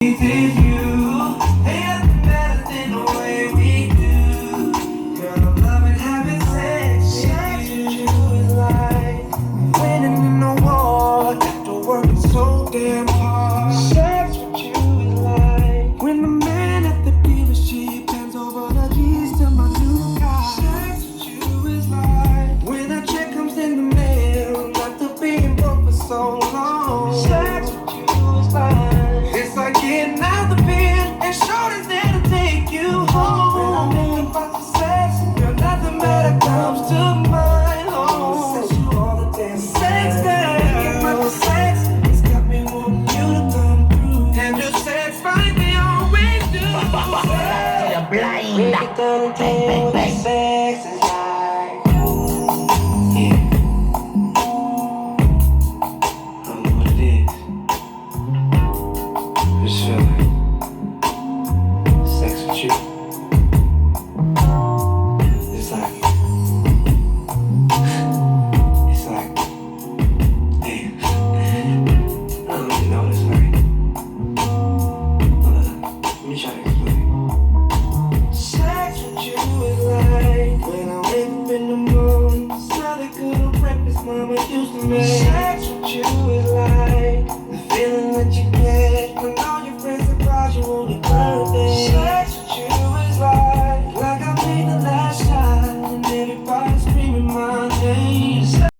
With you, ain't nothing better than the way we do. Girl, I'm loving having sex with you. Is like winning in the war after working so damn hard. Sex with you is like when the man at the dealership hands over the keys to my new car. Sex with you is like when a check comes in the mail after being broke for so long. Sex with you is like it's like getting out the bed and shorty's there to take you home. When I think about the sex, girl, nothing better comes to mind. Oh, sex you all the damn sex, girl. Thinking about the sex, it's got me wanting you to come through. And the sex find me always do. You're blind. Break it down and tell you what the sex is like. Yeah, I don't know what it is. Just feel like